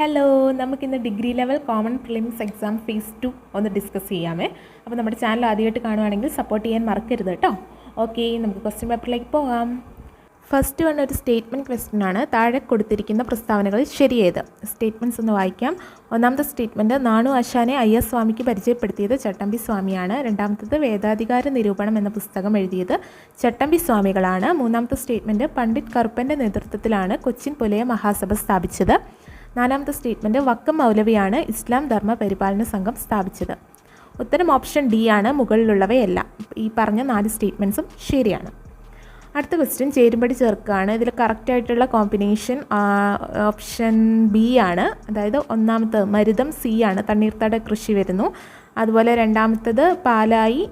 Hello, നമുക്കിന്ന് degree level common prelims exam phase 2 ഒന്ന് discuss ചെയ്യാമേ. അപ്പോൾ നമ്മുടെ ചാനൽ ആദ്യമായിട്ട് കാണുവാണെങ്കിൽ സപ്പോർട്ട് ചെയ്യാൻ മറക്കരുത് കേട്ടോ. ഓക്കെ, നമുക്ക് ക്വസ്റ്റ്യൻ പേപ്പറിലേക്ക് പോകാം. ഫസ്റ്റ് വൺ ഒരു സ്റ്റേറ്റ്മെൻറ്റ് ക്വസ്റ്റ്യൻ ആണ്. താഴെ കൊടുത്തിരിക്കുന്ന പ്രസ്താവനകളിൽ ശരിയേത്? സ്റ്റേറ്റ്മെൻറ്റ്സ് ഒന്ന് വായിക്കാം. ഒന്നാമത്തെ സ്റ്റേറ്റ്മെൻറ്റ്, നാണു ആശാനെ അയ്യർ സ്വാമിക്ക് പരിചയപ്പെടുത്തിയത് ചട്ടമ്പി സ്വാമിയാണ്. രണ്ടാമത്തത്, വേദാധികാര നിരൂപണം എന്ന പുസ്തകം എഴുതിയത് ചട്ടമ്പി സ്വാമികളാണ്. മൂന്നാമത്തെ സ്റ്റേറ്റ്മെൻറ്റ്, പണ്ഡിറ്റ് കറുപ്പൻ്റെ നേതൃത്വത്തിലാണ് കൊച്ചിൻ പുലയ മഹാസഭ സ്ഥാപിച്ചത്. നാലാമത്തെ സ്റ്റേറ്റ്മെൻറ്റ്, വക്കം മൗലവിയാണ് ഇസ്ലാം ധർമ്മ പരിപാലന സംഘം സ്ഥാപിച്ചത്. ഉത്തരം ഓപ്ഷൻ ഡി ആണ്, മുകളിലുള്ളവയെല്ലാം. ഈ പറഞ്ഞ 4 സ്റ്റേറ്റ്മെൻറ്റ്സും ശരിയാണ്. അടുത്ത ക്വസ്റ്റ്യൻ ചേരുംപടി ചേർക്കുകയാണ്. ഇതിൽ കറക്റ്റായിട്ടുള്ള കോമ്പിനേഷൻ ഓപ്ഷൻ ബി ആണ്. അതായത് ഒന്നാമത്തത് മരുതം സി ആണ്, തണ്ണീർത്തട കൃഷി വരുന്നു. അതുപോലെ രണ്ടാമത്തത് പാലായി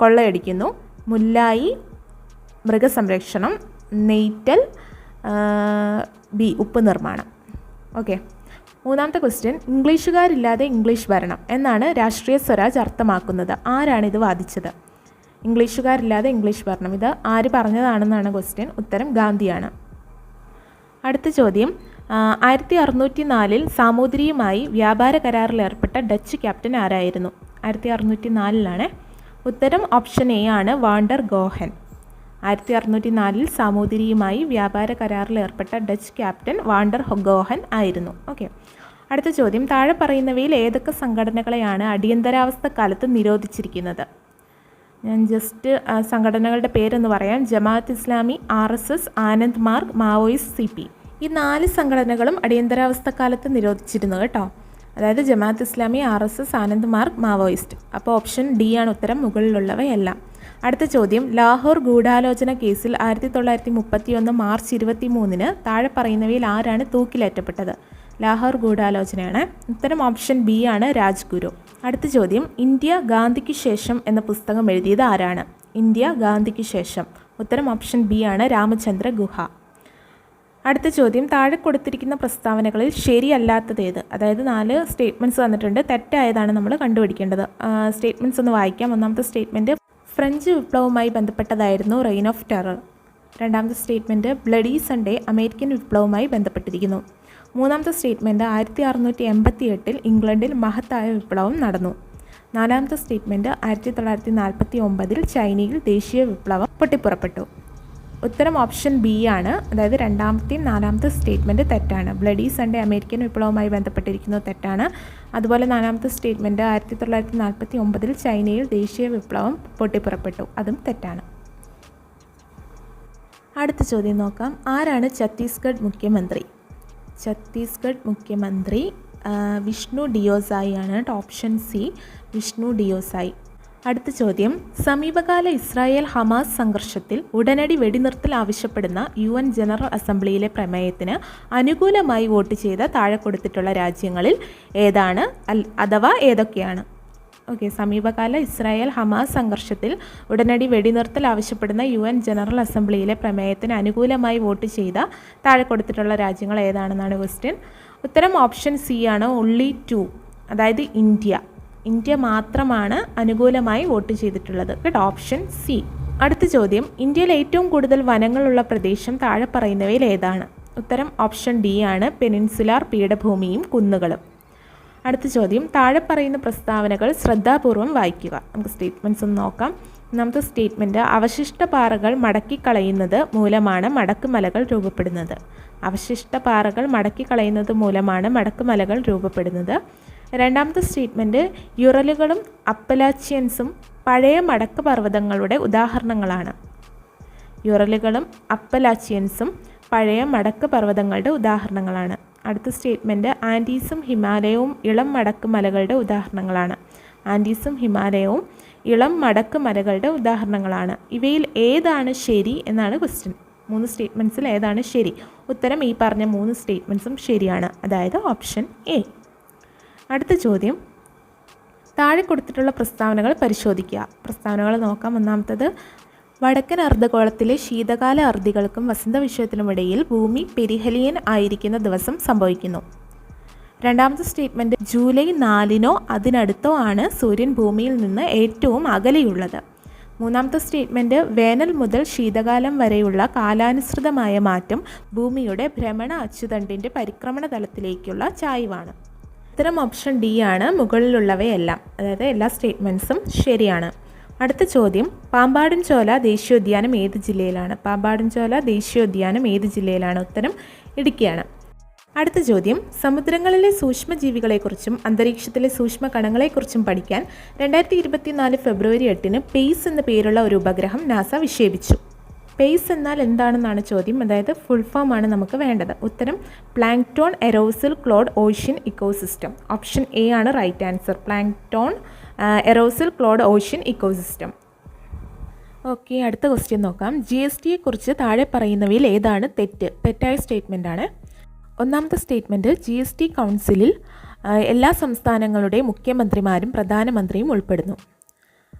കൊള്ളയടിക്കുന്നു. മുല്ലായി മൃഗസംരക്ഷണം. നെയ്റ്റൽ ബി ഉപ്പ് നിർമ്മാണം. ഓക്കെ, മൂന്നാമത്തെ ക്വസ്റ്റ്യൻ, ഇംഗ്ലീഷുകാരില്ലാതെ ഇംഗ്ലീഷ് ഭരണം എന്നാണ് രാഷ്ട്രീയ സ്വരാജ് അർത്ഥമാക്കുന്നത്. ആരാണിത് വാദിച്ചത്? ഇംഗ്ലീഷുകാരില്ലാതെ ഇംഗ്ലീഷ് ഭരണം, ഇത് ആര് പറഞ്ഞതാണെന്നാണ് ക്വസ്റ്റ്യൻ. ഉത്തരം ഗാന്ധിയാണ്. അടുത്ത ചോദ്യം, 1604 സാമൂതിരിയുമായി വ്യാപാര കരാറിൽ ഏർപ്പെട്ട ഡച്ച് ക്യാപ്റ്റൻ ആരായിരുന്നു? 1604 ഉത്തരം ഓപ്ഷൻ എ ആണ്, വാണ്ടർ ഗോഹൻ. 1604 സാമൂതിരിയുമായി വ്യാപാര കരാറിൽ ഏർപ്പെട്ട ഡച്ച് ക്യാപ്റ്റൻ വാണ്ടർ ഗോഹൻ ആയിരുന്നു. ഓക്കെ, അടുത്ത ചോദ്യം, താഴെ പറയുന്നവയിൽ ഏതൊക്കെ സംഘടനകളെയാണ് അടിയന്തരാവസ്ഥ കാലത്ത് നിരോധിച്ചിരിക്കുന്നത്? ഞാൻ ജസ്റ്റ് സംഘടനകളുടെ പേരൊന്ന് പറയാം. Jamaat Islami, RSS, Anand Marg, Maoist, CP. ഈ 4 സംഘടനകളും അടിയന്തരാവസ്ഥ കാലത്ത് നിരോധിച്ചിരുന്നു കേട്ടോ. അതായത് ജമാഅത്ത് ഇസ്ലാമി, RSS, ആനന്ദ് മാർഗ്, മാവോയിസ്റ്റ്. അപ്പോൾ ഓപ്ഷൻ ഡി ആണ് ഉത്തരം, മുകളിലുള്ളവയെല്ലാം. അടുത്ത ചോദ്യം, ലാഹോർ ഗൂഢാലോചന കേസിൽ 1931 മാർച്ച് 23 താഴെ പറയുന്നവയിൽ ആരാണ് തൂക്കിലേറ്റപ്പെട്ടത്? ലാഹോർ ഗൂഢാലോചനയാണ്. ഉത്തരം ഓപ്ഷൻ ബി ആണ്, രാജ്ഗുരു. അടുത്ത ചോദ്യം, ഇന്ത്യ ഗാന്ധിക്ക് ശേഷം എന്ന പുസ്തകം എഴുതിയത് ആരാണ്? ഇന്ത്യ ഗാന്ധിക്ക് ശേഷം. ഉത്തരം ഓപ്ഷൻ ബി ആണ്, രാമചന്ദ്ര ഗുഹ. അടുത്ത ചോദ്യം, താഴെ കൊടുത്തിരിക്കുന്ന പ്രസ്താവനകളിൽ ശരിയല്ലാത്തതേത്? അതായത് 4 സ്റ്റേറ്റ്മെൻറ്റ്സ് തന്നിട്ടുണ്ട്, തെറ്റായതാണ് നമ്മൾ കണ്ടുപിടിക്കേണ്ടത്. സ്റ്റേറ്റ്മെൻറ്റ്സ് ഒന്ന് വായിക്കാം. ഒന്നാമത്തെ സ്റ്റേറ്റ്മെൻറ്റ്, ഫ്രഞ്ച് വിപ്ലവവുമായി ബന്ധപ്പെട്ടതായിരുന്നു റെയിൻ ഓഫ് ടെറർ. രണ്ടാമത്തെ സ്റ്റേറ്റ്മെൻറ്റ്, ബ്ലഡി സൺഡേ അമേരിക്കൻ വിപ്ലവവുമായി ബന്ധപ്പെട്ടിരിക്കുന്നു. മൂന്നാമത്തെ സ്റ്റേറ്റ്മെൻറ്റ്, 1688 ഇംഗ്ലണ്ടിൽ മഹത്തായ വിപ്ലവം നടന്നു. നാലാമത്തെ സ്റ്റേറ്റ്മെൻറ്റ്, 1949 ചൈനയിൽ ദേശീയ വിപ്ലവം പൊട്ടിപ്പുറപ്പെട്ടു. ഉത്തരം ഓപ്ഷൻ ബി ആണ്, അതായത് രണ്ടാമത്തെയും 4ാമത്തെ സ്റ്റേറ്റ്മെൻറ്റ് തെറ്റാണ്. ബ്ലഡി സൺഡേ അമേരിക്കൻ വിപ്ലവവുമായി ബന്ധപ്പെട്ടിരിക്കുന്നത് തെറ്റാണ്. അതുപോലെ 4ാമത്തെ സ്റ്റേറ്റ്മെൻറ്റ്, 1949 ചൈനയിൽ ദേശീയ വിപ്ലവം പൊട്ടിപ്പുറപ്പെട്ടു, അതും തെറ്റാണ്. അടുത്ത ചോദ്യം നോക്കാം. ആരാണ് ഛത്തീസ്ഗഡ് മുഖ്യമന്ത്രി? ഛത്തീസ്ഗഡ് മുഖ്യമന്ത്രി വിഷ്ണു ഡിയോസായി ആണ്. Option C, Vishnu Deo Sai. അടുത്ത ചോദ്യം, സമീപകാല ഇസ്രായേൽ ഹമാസ് സംഘർഷത്തിൽ ഉടനടി വെടിനിർത്തൽ ആവശ്യപ്പെടുന്ന UN ജനറൽ അസംബ്ലിയിലെ പ്രമേയത്തിന് അനുകൂലമായി വോട്ട് ചെയ്ത താഴെ കൊടുത്തിട്ടുള്ള രാജ്യങ്ങളിൽ ഏതാണ് അഥവാ ഏതൊക്കെയാണ്? ഓക്കെ, സമീപകാല ഇസ്രായേൽ ഹമാസ് സംഘർഷത്തിൽ ഉടനടി വെടിനിർത്തൽ ആവശ്യപ്പെടുന്ന UN ജനറൽ അസംബ്ലിയിലെ പ്രമേയത്തിന് അനുകൂലമായി വോട്ട് ചെയ്ത താഴെ കൊടുത്തിട്ടുള്ള രാജ്യങ്ങൾ ഏതാണെന്നാണ് ക്വസ്റ്റ്യൻ. ഉത്തരം ഓപ്ഷൻ സി ആണ്, only 2. അതായത് ഇന്ത്യ മാത്രമാണ് അനുകൂലമായി വോട്ട് ചെയ്തിട്ടുള്ളത് കേട്ടോ, ഓപ്ഷൻ സി. അടുത്ത ചോദ്യം, ഇന്ത്യയിൽ ഏറ്റവും കൂടുതൽ വനങ്ങളുള്ള പ്രദേശം താഴെ പറയുന്നവയിൽ ഏതാണ്? ഉത്തരം ഓപ്ഷൻ ഡി ആണ്, പെനിൻസുലാർ പീഠഭൂമിയും കുന്നുകളും. അടുത്ത ചോദ്യം, താഴെ പറയുന്ന പ്രസ്താവനകൾ ശ്രദ്ധാപൂർവം വായിക്കുക. നമുക്ക് സ്റ്റേറ്റ്മെൻറ്റ്സ് ഒന്ന് നോക്കാം. ഒന്നാമത്തെ സ്റ്റേറ്റ്മെൻറ്റ്, അവശിഷ്ട പാറകൾ മടക്കിക്കളയുന്നത് മൂലമാണ് മടക്കുമലകൾ രൂപപ്പെടുന്നത്. അവശിഷ്ട പാറകൾ മടക്കിക്കളയുന്നത് മൂലമാണ് മടക്കുമലകൾ രൂപപ്പെടുന്നത്. രണ്ടാമത്തെ സ്റ്റേറ്റ്മെൻറ്റ്, യുറലുകളും അപ്പലാച്ചിയൻസും പഴയ മടക്ക് പർവ്വതങ്ങളുടെ ഉദാഹരണങ്ങളാണ്. യുറലുകളും അപ്പലാച്ചിയൻസും പഴയ മടക്ക് പർവ്വതങ്ങളുടെ ഉദാഹരണങ്ങളാണ്. അടുത്ത സ്റ്റേറ്റ്മെൻറ്റ്, ആൻഡീസും ഹിമാലയവും ഇളം മടക്ക് മലകളുടെ ഉദാഹരണങ്ങളാണ്. ആൻഡീസും ഹിമാലയവും ഇളം മടക്ക് മലകളുടെ ഉദാഹരണങ്ങളാണ്. ഇവയിൽ ഏതാണ് ശരി എന്നാണ് ക്വസ്റ്റ്യൻ. 3 സ്റ്റേറ്റ്മെൻറ്റ്സിൽ ഏതാണ് ശരി? ഉത്തരം ഈ പറഞ്ഞ 3 സ്റ്റേറ്റ്മെൻറ്റ്സും ശരിയാണ്, അതായത് ഓപ്ഷൻ എ. അടുത്ത ചോദ്യം, താഴെ കൊടുത്തിട്ടുള്ള പ്രസ്താവനകൾ പരിശോധിക്കുക. പ്രസ്താവനകൾ നോക്കാം. ഒന്നാമത്തത്, വടക്കൻ അർദ്ധഗോളത്തിലെ ശീതകാല അർദ്ദികൾക്കും വസന്തവിശ്വത്തിനുമിടയിൽ ഭൂമി പെരിഹലിയൻ ആയിരിക്കുന്ന ദിവസം സംഭവിക്കുന്നു. രണ്ടാമത്തെ സ്റ്റേറ്റ്മെൻറ്റ്, ജൂലൈ 4 അതിനടുത്തോ ആണ് സൂര്യൻ ഭൂമിയിൽ നിന്ന് ഏറ്റവും അകലെയുള്ളത്. മൂന്നാമത്തെ സ്റ്റേറ്റ്മെൻറ്റ് വേനൽ മുതൽ ശീതകാലം വരെയുള്ള കാലാനുസൃതമായ മാറ്റം ഭൂമിയുടെ ഭ്രമണ അച്ചുതണ്ടിൻ്റെ പരിക്രമണ തലത്തിലേക്കുള്ള ചായ്വാണ്. ഉത്തരം ഓപ്ഷൻ ഡി ആണ്. മുകളിലുള്ളവയെല്ലാം, അതായത് എല്ലാ സ്റ്റേറ്റ്മെൻറ്റ്സും ശരിയാണ്. അടുത്ത ചോദ്യം, പാമ്പാടുംചോല ദേശീയോദ്യാനം ഏത് ജില്ലയിലാണ്? പാമ്പാടുംചോല ദേശീയോദ്യാനം ഏത് ജില്ലയിലാണ്? ഉത്തരം ഇടുക്കിയാണ്. അടുത്ത ചോദ്യം, സമുദ്രങ്ങളിലെ സൂക്ഷ്മജീവികളെക്കുറിച്ചും അന്തരീക്ഷത്തിലെ സൂക്ഷ്മ കണങ്ങളെക്കുറിച്ചും പഠിക്കാൻ 2024 ഫെബ്രുവരി 8 പേസ് എന്ന പേരുള്ള ഒരു ഉപഗ്രഹം നാസ വിക്ഷേപിച്ചു. പേസ് എന്നാൽ എന്താണെന്നാണ് ചോദ്യം, അതായത് ഫുൾ ഫോം ആണ് നമുക്ക് വേണ്ടത്. ഉത്തരം പ്ലാങ്ക്ടോൺ എറോസിൽ ക്ലോഡ് ഓഷ്യൻ ഇക്കോസിസ്റ്റം. ഓപ്ഷൻ എ ആണ് റൈറ്റ് ആൻസർ. പ്ലാങ്ക്ടോൺ എറോസിൽ ക്ലോഡ് ഓഷ്യൻ ഇക്കോസിസ്റ്റം. ഓക്കെ, അടുത്ത ക്വസ്റ്റ്യൻ നോക്കാം. GST കുറിച്ച് താഴെ പറയുന്നവയിൽ ഏതാണ് തെറ്റായ സ്റ്റേറ്റ്മെൻ്റ് ആണ്? ഒന്നാമത്തെ സ്റ്റേറ്റ്മെൻറ്റ്, GST കൗൺസിലിൽ എല്ലാ സംസ്ഥാനങ്ങളുടെ മുഖ്യമന്ത്രിമാരും പ്രധാനമന്ത്രിയും ഉൾപ്പെടുന്നു.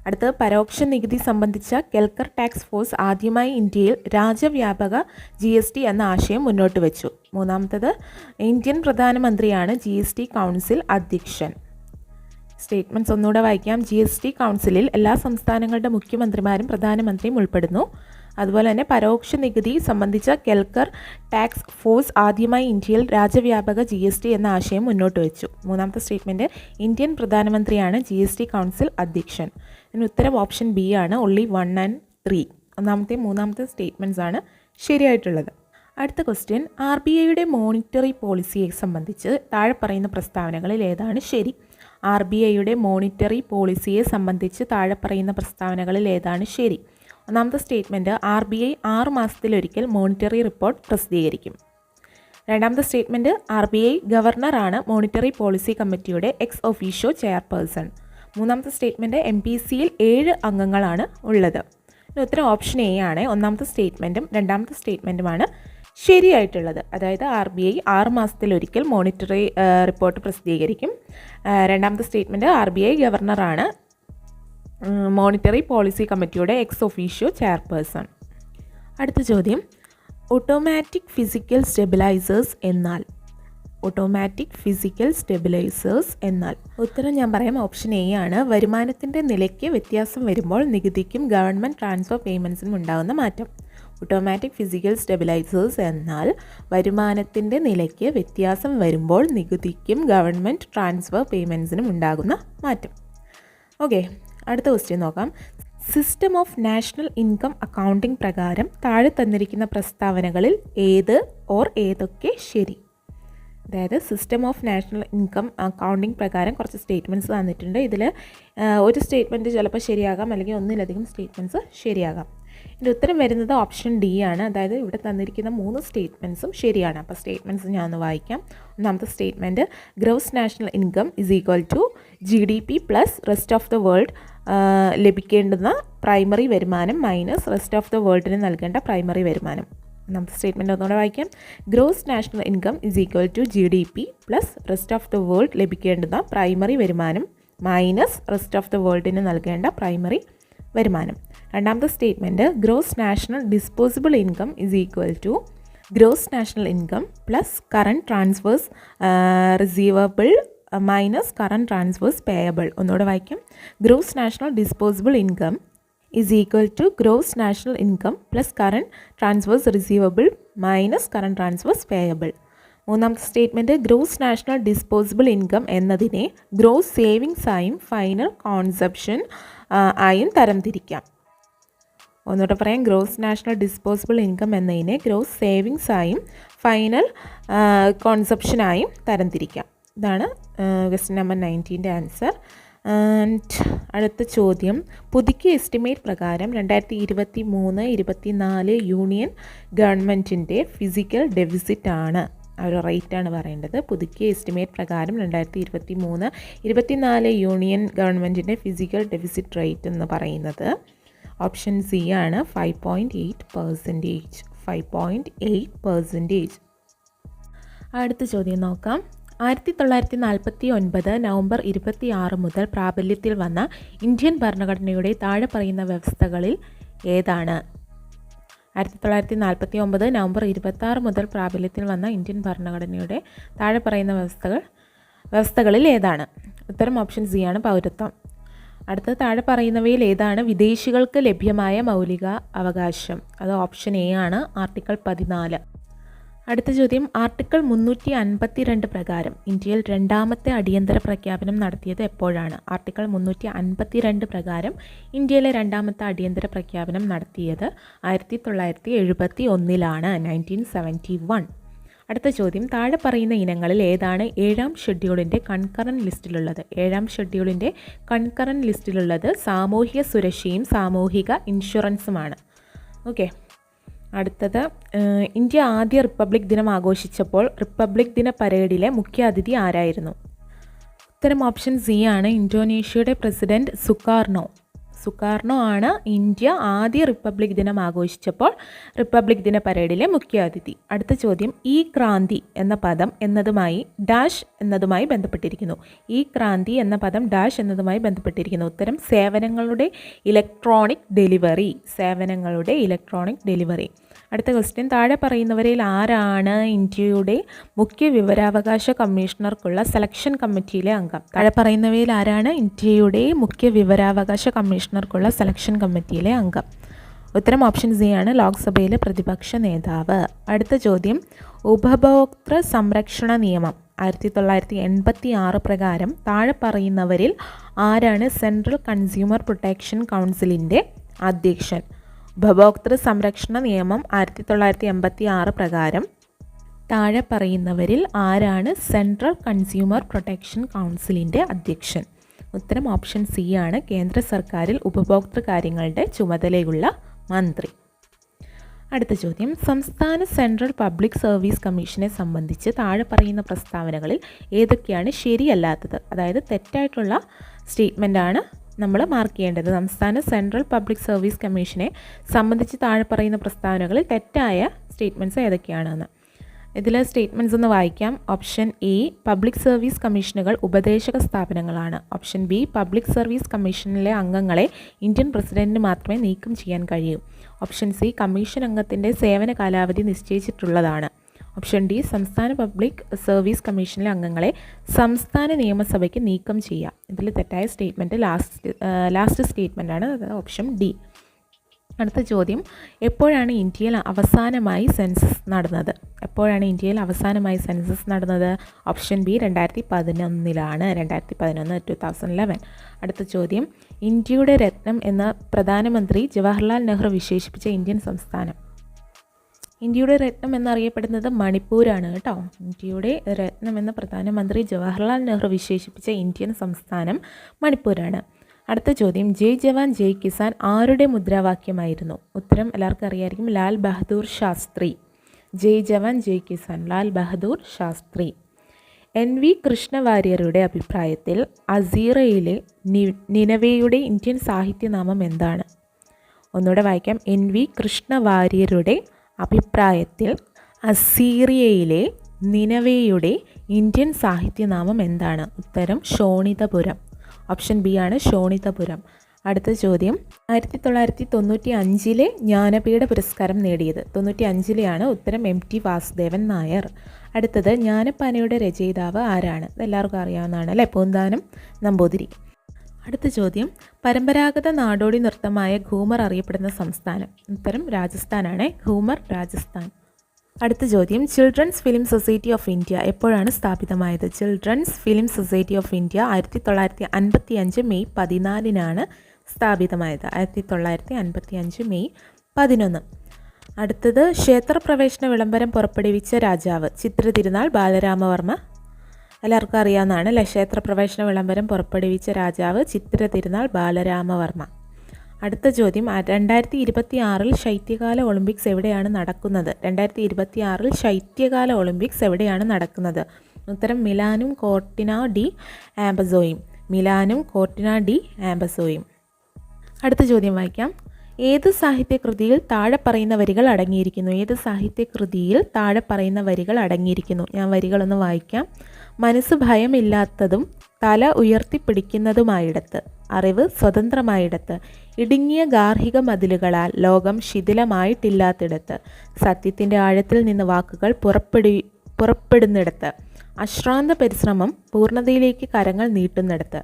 അടുത്ത്, പരോക്ഷ നികുതി സംബന്ധിച്ച കെൽക്കർ ടാക്സ് ഫോഴ്സ് ആദ്യമായി ഇന്ത്യയിൽ രാജ്യവ്യാപക GST എന്ന ആശയം മുന്നോട്ട് വെച്ചു. മൂന്നാമത്തത്, ഇന്ത്യൻ പ്രധാനമന്ത്രിയാണ് GST കൗൺസിൽ അധ്യക്ഷൻ. സ്റ്റേറ്റ്മെൻറ്റ്സ് ഒന്നുകൂടെ വായിക്കാം. GST കൗൺസിലിൽ എല്ലാ സംസ്ഥാനങ്ങളുടെ മുഖ്യമന്ത്രിമാരും പ്രധാനമന്ത്രിയും ഉൾപ്പെടുന്നു. അതുപോലെ തന്നെ പരോക്ഷ നികുതി സംബന്ധിച്ച കെൽക്കർ ടാക്സ് ഫോഴ്സ് ആദ്യമായി ഇന്ത്യയിൽ രാജ്യവ്യാപക GST എന്ന ആശയം മുന്നോട്ട് വെച്ചു. മൂന്നാമത്തെ സ്റ്റേറ്റ്മെൻറ്റ്, ഇന്ത്യൻ പ്രധാനമന്ത്രിയാണ് GST കൗൺസിൽ അധ്യക്ഷൻ. ഇതിന് ഉത്തരം ഓപ്ഷൻ ബി ആണ്. only 1 and 3 ഒന്നാമത്തെ മൂന്നാമത്തെ സ്റ്റേറ്റ്മെൻറ്റ്സ് ആണ് ശരിയായിട്ടുള്ളത്. അടുത്ത ക്വസ്റ്റ്യൻ, RBIയുടെ മോണിറ്ററി പോളിസിയെ സംബന്ധിച്ച് താഴെ പറയുന്ന പ്രസ്താവനകളിൽ ഏതാണ് ശരി? RBIയുടെ മോണിറ്ററി പോളിസിയെ സംബന്ധിച്ച് താഴെ പറയുന്ന പ്രസ്താവനകളിൽ ഏതാണ് ശരി? ഒന്നാമത്തെ സ്റ്റേറ്റ്മെൻറ്റ്, RBI 6 മാസത്തിലൊരിക്കൽ മോണിറ്ററി റിപ്പോർട്ട് പ്രസിദ്ധീകരിക്കും. രണ്ടാമത്തെ സ്റ്റേറ്റ്മെൻറ്റ്, RBI ഗവർണറാണ് മോണിറ്ററി പോളിസി കമ്മിറ്റിയുടെ എക്സ് ഒഫീഷ്യോ ചെയർപേഴ്സൺ. മൂന്നാമത്തെ സ്റ്റേറ്റ്മെൻറ്റ്, MPCയിൽ 7 അംഗങ്ങളാണ് ഉള്ളത്. ഉത്തരം ഓപ്ഷൻ എ ആണ്. ഒന്നാമത്തെ സ്റ്റേറ്റ്മെൻറ്റും രണ്ടാമത്തെ സ്റ്റേറ്റ്മെൻറ്റുമാണ് ശരിയായിട്ടുള്ളത്. അതായത് RBI 6 മാസത്തിലൊരിക്കൽ മോണിറ്ററി റിപ്പോർട്ട് പ്രസിദ്ധീകരിക്കും. രണ്ടാമത്തെ സ്റ്റേറ്റ്മെൻറ്റ്, RBI ഗവർണറാണ് മോണിറ്ററി പോളിസി കമ്മിറ്റിയുടെ എക്സ് ഒഫീഷ്യോ ചെയർപേഴ്സൺ. അടുത്ത ചോദ്യം, ഓട്ടോമാറ്റിക് ഫിസിക്കൽ സ്റ്റെബിലൈസേഴ്സ് എന്നാൽ? ഓട്ടോമാറ്റിക് ഫിസിക്കൽ സ്റ്റെബിലൈസേഴ്സ് എന്നാൽ? ഉത്തരം ഞാൻ പറയാം. ഓപ്ഷൻ എ ആണ്. വരുമാനത്തിൻ്റെ നിലയ്ക്ക് വ്യത്യാസം വരുമ്പോൾ നികുതിക്കും ഗവൺമെൻറ് ട്രാൻസ്ഫർ പേയ്മെൻറ്റ്സിനും ഉണ്ടാകുന്ന മാറ്റം. ഓട്ടോമാറ്റിക് ഫിസിക്കൽ സ്റ്റെബിലൈസേഴ്സ് എന്നാൽ വരുമാനത്തിൻ്റെ നിലയ്ക്ക് വ്യത്യാസം വരുമ്പോൾ നികുതിക്കും ഗവൺമെൻറ് ട്രാൻസ്ഫർ പേയ്മെൻറ്റ്സിനും ഉണ്ടാകുന്ന മാറ്റം. ഓക്കെ, അടുത്ത ക്വസ്റ്റ്യൻ നോക്കാം. System of national income accounting പ്രകാരം താഴെ തന്നിരിക്കുന്ന പ്രസ്താവനകളിൽ ഏതൊക്കെ ശരി? അതായത് system of national income accounting പ്രകാരം കുറച്ച് സ്റ്റേറ്റ്മെൻറ്റ്സ് തന്നിട്ടുണ്ട്. ഇതിൽ ഒരു സ്റ്റേറ്റ്മെൻറ്റ് ചിലപ്പോൾ ശരിയാകാം, അല്ലെങ്കിൽ ഒന്നിലധികം സ്റ്റേറ്റ്മെൻറ്റ്സ് ശരിയാകാം. ഇതിൻ്റെ ഉത്തരം വരുന്നത് ഓപ്ഷൻ ഡി ആണ്. അതായത് ഇവിടെ തന്നിരിക്കുന്ന 3 സ്റ്റേറ്റ്മെൻറ്റ്സും ശരിയാണ്. അപ്പോൾ സ്റ്റേറ്റ്മെൻറ്റ്സ് ഞാൻ ഒന്ന് വായിക്കാം. ഒന്നാമത്തെ statement, gross national income is equal to GDP plus rest of the world ലഭിക്കേണ്ടുന്ന പ്രൈമറി വരുമാനം മൈനസ് റെസ്റ്റ് ഓഫ് ദ വേൾഡിന് നൽകേണ്ട പ്രൈമറി വരുമാനം. ഒന്നാമത്തെ സ്റ്റേറ്റ്മെൻറ്റ് ഒന്നുകൂടെ വായിക്കാം. Gross national income is equal to GDP plus rest of the world ലഭിക്കേണ്ടുന്ന primary വരുമാനം മൈനസ് റെസ്റ്റ് ഓഫ് ദ വേൾഡിന് നൽകേണ്ട പ്രൈമറി വരുമാനം. രണ്ടാമത്തെ statement, gross national disposable income is equal to gross national income plus current transfers receivable minus current transfers payable. ഒന്നുകൂടെ വായിക്കാം. Gross national disposable income is equal to gross national income plus current transfers receivable minus current transfers payable. മൂന്നാമത്തെ statement, gross national disposable income എന്നതിനെ gross savings ആയും final കോൺസപ്ഷൻ ആയും തരംതിരിക്കാം. ഒന്നുകൂടെ പറയാം. Gross national disposable income എന്നതിനെ ഗ്രോസ് സേവിങ്സ് ആയും final കോൺസപ്ഷനായും തരംതിരിക്കാം. ഇതാണ് ക്വസ്റ്റ്യൻ നമ്പർ 19ൻ്റെ ആൻസർ. ആൻഡ് അടുത്ത ചോദ്യം, പുതുക്കിയ എസ്റ്റിമേറ്റ് പ്രകാരം 2023-24 യൂണിയൻ ഗവൺമെൻറ്റിൻ്റെ ഫിസിക്കൽ ഡെഫിസിറ്റ് ആണ്. ആ ഒരു റേറ്റാണ് പറയേണ്ടത്. പുതുക്കിയ എസ്റ്റിമേറ്റ് പ്രകാരം 2023-24 യൂണിയൻ ഗവൺമെൻറ്റിൻ്റെ ഫിസിക്കൽ ഡെഫിസിറ്റ് റേറ്റ് എന്ന് പറയുന്നത് ഓപ്ഷൻ സി ആണ്. 5.8%. 5.8%. അടുത്ത ചോദ്യം നോക്കാം. 1949 നവംബർ 26 മുതൽ പ്രാബല്യത്തിൽ വന്ന ഇന്ത്യൻ ഭരണഘടനയുടെ താഴെ പറയുന്ന വ്യവസ്ഥകളിൽ ഏതാണ്? 1949 നവംബർ 26 മുതൽ പ്രാബല്യത്തിൽ വന്ന ഇന്ത്യൻ ഭരണഘടനയുടെ താഴെ പറയുന്ന വ്യവസ്ഥകളിൽ ഏതാണ്? ഉത്തരം ഓപ്ഷൻ സി ആണ്, പൗരത്വം. അടുത്ത താഴെ പറയുന്നവയിൽ ഏതാണ് വിദേശികൾക്ക് ലഭ്യമായ മൗലിക അവകാശം? അത് ഓപ്ഷൻ എ ആണ്, ആർട്ടിക്കിൾ 14. അടുത്ത ചോദ്യം, ആർട്ടിക്കിൾ 352 പ്രകാരം ഇന്ത്യയിൽ രണ്ടാമത്തെ അടിയന്തര പ്രഖ്യാപനം നടത്തിയത് എപ്പോഴാണ്? ആർട്ടിക്കിൾ 352 പ്രകാരം ഇന്ത്യയിലെ രണ്ടാമത്തെ അടിയന്തര പ്രഖ്യാപനം നടത്തിയത് 1971 1971. അടുത്ത ചോദ്യം, താഴെ പറയുന്ന ഇനങ്ങളിൽ ഏതാണ് 7ാം ഷെഡ്യൂളിൻ്റെ കൺകറൻറ്റ് ലിസ്റ്റിലുള്ളത്? 7ാം ഷെഡ്യൂളിൻ്റെ കൺകറൻറ്റ് ലിസ്റ്റിലുള്ളത് സാമൂഹിക സുരക്ഷയും സാമൂഹിക ഇൻഷുറൻസുമാണ്. ഓക്കെ. അടുത്തത്, ഇന്ത്യ ആദ്യ റിപ്പബ്ലിക് ദിനം ആഘോഷിച്ചപ്പോൾ റിപ്പബ്ലിക് ദിന പരേഡിലെ മുഖ്യ അതിഥി ആരായിരുന്നു? ഉത്തരം ഓപ്ഷൻ സി ആണ്, ഇന്തോനേഷ്യയുടെ പ്രസിഡന്റ് സുകാർണോ ആണ് ഇന്ത്യ ആദ്യ റിപ്പബ്ലിക് ദിനം ആഘോഷിച്ചപ്പോൾ റിപ്പബ്ലിക് ദിന പരേഡിലെ മുഖ്യ അതിഥി. അടുത്ത ചോദ്യം, ഈ ക്രാന്തി എന്ന പദം എന്നതുമായി ഡാഷ് എന്നതുമായി ബന്ധപ്പെട്ടിരിക്കുന്നു. ഈ ക്രാന്തി എന്ന പദം ഡാഷ് എന്നതുമായി ബന്ധപ്പെട്ടിരിക്കുന്നു. ഉത്തരം സേവനങ്ങളുടെ ഇലക്ട്രോണിക് ഡെലിവറി. അടുത്ത ക്വസ്റ്റ്യൻ, താഴെ പറയുന്നവരിൽ ആരാണ് ഇന്ത്യയുടെ മുഖ്യ വിവരാവകാശ കമ്മീഷണർക്കുള്ള സെലക്ഷൻ കമ്മിറ്റിയിലെ അംഗം? താഴെ പറയുന്നവയിൽ ആരാണ് ഇന്ത്യയുടെ മുഖ്യ വിവരാവകാശ കമ്മീഷണർക്കുള്ള സെലക്ഷൻ കമ്മിറ്റിയിലെ അംഗം? ഉത്തരം ഓപ്ഷൻ സി ആണ്, ലോക്സഭയിലെ പ്രതിപക്ഷ നേതാവ്. അടുത്ത ചോദ്യം, ഉപഭോക്തൃ സംരക്ഷണ നിയമം 1986 പ്രകാരം താഴെ പറയുന്നവരിൽ ആരാണ് സെൻട്രൽ കൺസ്യൂമർ പ്രൊട്ടക്ഷൻ കൗൺസിലിൻ്റെ അധ്യക്ഷൻ? ഉപഭോക്തൃ സംരക്ഷണ നിയമം 1986 പ്രകാരം താഴെ പറയുന്നവരിൽ ആരാണ് സെൻട്രൽ കൺസ്യൂമർ പ്രൊട്ടക്ഷൻ കൗൺസിലിൻ്റെ അധ്യക്ഷൻ? ഉത്തരം ഓപ്ഷൻ സി ആണ്, കേന്ദ്ര സർക്കാരിൽ ഉപഭോക്തൃ കാര്യങ്ങളുടെ ചുമതലയുള്ള മന്ത്രി. അടുത്ത ചോദ്യം, സംസ്ഥാന സെൻട്രൽ പബ്ലിക് സർവീസ് കമ്മീഷനെ സംബന്ധിച്ച് താഴെ പറയുന്ന പ്രസ്താവനകളിൽ ഏതൊക്കെയാണ് ശരിയല്ലാത്തത്? അതായത് തെറ്റായിട്ടുള്ള സ്റ്റേറ്റ്മെൻറ്റാണ് നമ്മൾ മാർക്ക് ചെയ്യേണ്ടത്. സംസ്ഥാന സെൻട്രൽ പബ്ലിക് സർവീസ് കമ്മീഷനെ സംബന്ധിച്ച് താഴെ പറയുന്ന പ്രസ്താവനകളിൽ തെറ്റായ സ്റ്റേറ്റ്മെൻറ്റ്സ് ഏതൊക്കെയാണെന്ന്. ഇതിൽ സ്റ്റേറ്റ്മെൻറ്റ്സ് ഒന്ന് വായിക്കാം. ഓപ്ഷൻ എ, പബ്ലിക് സർവീസ് കമ്മീഷനുകൾ ഉപദേശക സ്ഥാപനങ്ങളാണ്. ഓപ്ഷൻ ബി, പബ്ലിക് സർവീസ് കമ്മീഷനിലെ അംഗങ്ങളെ ഇന്ത്യൻ പ്രസിഡന്റിന് മാത്രമേ നീക്കം ചെയ്യാൻ കഴിയൂ. ഓപ്ഷൻ സി, കമ്മീഷൻ അംഗത്തിൻ്റെ സേവന കാലാവധി നിശ്ചയിച്ചിട്ടുള്ളതാണ്. ഓപ്ഷൻ ഡി, സംസ്ഥാന പബ്ലിക് സർവീസ് കമ്മീഷനിലെ അംഗങ്ങളെ സംസ്ഥാന നിയമസഭയ്ക്ക് നീക്കം ചെയ്യാം. ഇതിൽ തെറ്റായ സ്റ്റേറ്റ്മെൻറ്റ് ലാസ്റ്റ് സ്റ്റേറ്റ്മെൻറ്റാണ്, ഓപ്ഷൻ ഡി. അടുത്ത ചോദ്യം, എപ്പോഴാണ് ഇന്ത്യയിൽ അവസാനമായി സെൻസസ് നടന്നത്? Option B, 2011 2011. അടുത്ത ചോദ്യം, ഇന്ത്യയുടെ രത്നം എന്ന പ്രധാനമന്ത്രി ജവഹർലാൽ നെഹ്റു വിശേഷിപ്പിച്ച ഇന്ത്യൻ സംസ്ഥാനം? ഇന്ത്യയുടെ രത്നം എന്നറിയപ്പെടുന്നത് മണിപ്പൂരാണ് കേട്ടോ. ഇന്ത്യയുടെ രത്നം എന്ന പ്രധാനമന്ത്രി ജവഹർലാൽ നെഹ്റു വിശേഷിപ്പിച്ച ഇന്ത്യൻ സംസ്ഥാനം മണിപ്പൂരാണ്. അടുത്ത ചോദ്യം, ജയ് ജവാൻ ജയ് കിസാൻ ആരുടെ മുദ്രാവാക്യമായിരുന്നു? ഉത്തരം എല്ലാവർക്കും അറിയായിരിക്കും, ലാൽ ബഹദൂർ ശാസ്ത്രി. ജയ് ജവാൻ ജയ് കിസാൻ, ലാൽ ബഹദൂർ ശാസ്ത്രി. NV കൃഷ്ണവാര്യരുടെ അഭിപ്രായത്തിൽ അസീറയിലെ നിനവേയുടെ ഇന്ത്യൻ സാഹിത്യനാമം എന്താണ്? ഒന്നുകൂടെ വായിക്കാം. NV കൃഷ്ണവാര്യരുടെ അഭിപ്രായത്തിൽ അസീറിയയിലെ നിനവേയുടെ ഇന്ത്യൻ സാഹിത്യനാമം എന്താണ്? ഉത്തരം ശോണിതപുരം. ഓപ്ഷൻ ബി ആണ്, ശോണിതപുരം. അടുത്ത ചോദ്യം, 1995 ജ്ഞാനപീഠ പുരസ്കാരം നേടിയത്? 95 ഉത്തരം MT വാസുദേവൻ നായർ. അടുത്തത്, ജ്ഞാനപ്പാനയുടെ രചയിതാവ് ആരാണ്? ഇതെല്ലാവർക്കും അറിയാവുന്നതാണ് അല്ലേ, പൂന്താനം നമ്പൂതിരി. അടുത്ത ചോദ്യം, പരമ്പരാഗത നാടോടി നൃത്തമായ ഘൂമർ അറിയപ്പെടുന്ന സംസ്ഥാനം? ഉത്തരം രാജസ്ഥാനാണ്, ഘൂമർ രാജസ്ഥാൻ. അടുത്ത ചോദ്യം, children's film society of India എപ്പോഴാണ് സ്ഥാപിതമായത്? Children's film society of India 1955 May 14 സ്ഥാപിതമായത്. 1955 മെയ് 11. അടുത്തത്, ക്ഷേത്രപ്രവേശന വിളംബരം പുറപ്പെടുവിച്ച രാജാവ്? ചിത്ര തിരുനാൾ ബാലരാമവർമ്മ. എല്ലാവർക്കും അറിയാവുന്നതാണ് അല്ലേ, ക്ഷേത്രപ്രവേശന വിളംബരം പുറപ്പെടുവിച്ച രാജാവ് ചിത്ര തിരുനാൾ ബാലരാമവർമ്മ. അടുത്ത ചോദ്യം, 2026 ശൈത്യകാല ഒളിമ്പിക്സ് എവിടെയാണ് നടക്കുന്നത്? 2026 ശൈത്യകാല ഒളിമ്പിക്സ് എവിടെയാണ് നടക്കുന്നത്? ഉത്തരം മിലാനും കോർട്ടിന ഡി ആംബസോയും. അടുത്ത ചോദ്യം വായിക്കാം. ഏത് സാഹിത്യകൃതിയിൽ താഴെ പറയുന്ന വരികൾ അടങ്ങിയിരിക്കുന്നു? ഞാൻ വരികളൊന്ന് വായിക്കാം. മനസ്സ് ഭയമില്ലാത്തതും തല ഉയർത്തിപ്പിടിക്കുന്നതുമായിടത്ത്, അറിവ് സ്വതന്ത്രമായിടത്ത്, ഇടുങ്ങിയ ഗാർഹിക മതിലുകളാൽ ലോകം ശിഥിലമായിട്ടില്ലാത്തിടത്ത്, സത്യത്തിൻ്റെ ആഴത്തിൽ നിന്ന് വാക്കുകൾ പുറപ്പെടുന്നിടത്ത്, അശ്രാന്ത പരിശ്രമം പൂർണ്ണതയിലേക്ക് കരങ്ങൾ നീട്ടുന്നിടത്ത്.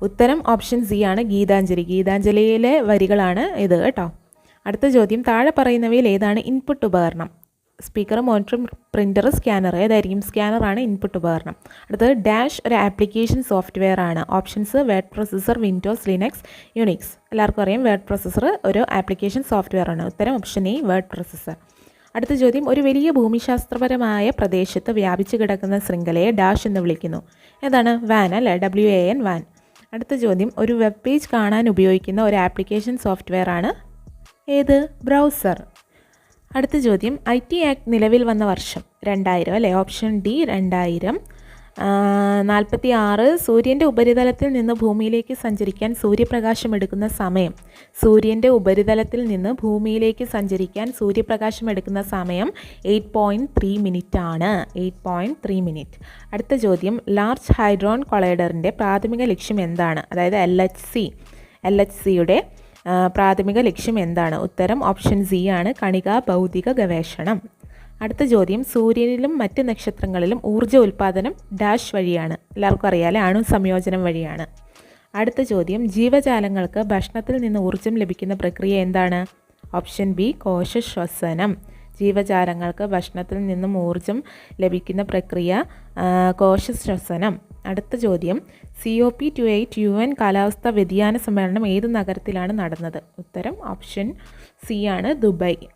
ഉത്തരം ഓപ്ഷൻ സി ആണ് ഗീതാഞ്ജലി. ഗീതാഞ്ജലിയിലെ വരികളാണ് ഇത് കേട്ടോ. അടുത്ത ചോദ്യം, താഴെ പറയുന്നവയിൽ ഏതാണ് ഇൻപുട്ട് ഉപകരണം? Speaker, monitor, printer, scanner. ഏതായിരിക്കും? സ്കാനറാണ് ഇൻപുട്ട് ഉപകരണം. അടുത്തത് ഡാഷ് ഒരു ആപ്ലിക്കേഷൻ സോഫ്റ്റ്വെയർ ആണ്. Options word processor, Windows, Linux, Unix. എല്ലാവർക്കും അറിയാം വേർഡ് പ്രോസസ്സർ ഒരു ആപ്ലിക്കേഷൻ സോഫ്റ്റ്വെയർ ആണ്. ഉത്തരം ഓപ്ഷൻ എ വേർഡ് പ്രോസസ്സർ. അടുത്ത ചോദ്യം, ഒരു വലിയ ഭൂമിശാസ്ത്രപരമായ പ്രദേശത്ത് വ്യാപിച്ചു കിടക്കുന്ന ശൃംഖലയെ ഡാഷ് എന്ന് വിളിക്കുന്നു. ഏതാണ്? വാൻ അല്ലേ? WAN van. അടുത്ത ചോദ്യം, ഒരു വെബ് പേജ് കാണാൻ ഉപയോഗിക്കുന്ന ഒരു ആപ്ലിക്കേഷൻ സോഫ്റ്റ്വെയർ ആണ് ഏത്? ബ്രൗസർ. അടുത്ത ചോദ്യം, IT ആക്ട് നിലവിൽ വന്ന വർഷം? 2000 അല്ലേ? Option D 2000. 46 സൂര്യൻ്റെ ഉപരിതലത്തിൽ നിന്ന് ഭൂമിയിലേക്ക് സഞ്ചരിക്കാൻ സൂര്യപ്രകാശം എടുക്കുന്ന സമയം? സൂര്യൻ്റെ ഉപരിതലത്തിൽ നിന്ന് ഭൂമിയിലേക്ക് സഞ്ചരിക്കാൻ സൂര്യപ്രകാശം എടുക്കുന്ന സമയം 8.3 മിനിറ്റ് ആണ്. 8.3 മിനിറ്റ്. അടുത്ത ചോദ്യം, ലാർജ് ഹൈഡ്രോൺ കൊളൈഡറിൻ്റെ പ്രാഥമിക ലക്ഷ്യം എന്താണ്? അതായത് LHCയുടെ പ്രാഥമിക ലക്ഷ്യം എന്താണ്? ഉത്തരം ഓപ്ഷൻ സി ആണ് കണികാ ഭൗതിക ഗവേഷണം. അടുത്ത ചോദ്യം, സൂര്യനിലും മറ്റ് നക്ഷത്രങ്ങളിലും ഊർജ്ജ ഉൽപ്പാദനം ഡാഷ് വഴിയാണ്? എല്ലാവർക്കും അറിയാമല്ലേ? അണു സംയോജനം വഴിയാണ്. അടുത്ത ചോദ്യം, ജീവജാലങ്ങൾക്ക് ഭക്ഷണത്തിൽ നിന്ന് ഊർജ്ജം ലഭിക്കുന്ന പ്രക്രിയ എന്താണ്? Option B കോശശ്വസനം. ജീവജാലങ്ങൾക്ക് ഭക്ഷണത്തിൽ നിന്നും ഊർജ്ജം ലഭിക്കുന്ന പ്രക്രിയ കോശശ്വസനം. അടുത്ത ചോദ്യം, COP28 UN കാലാവസ്ഥാ വ്യതിയാന സമ്മേളനം ഏത് നഗരത്തിലാണ് നടന്നത്? ഉത്തരം ഓപ്ഷൻ സി ആണ് ദുബായ്.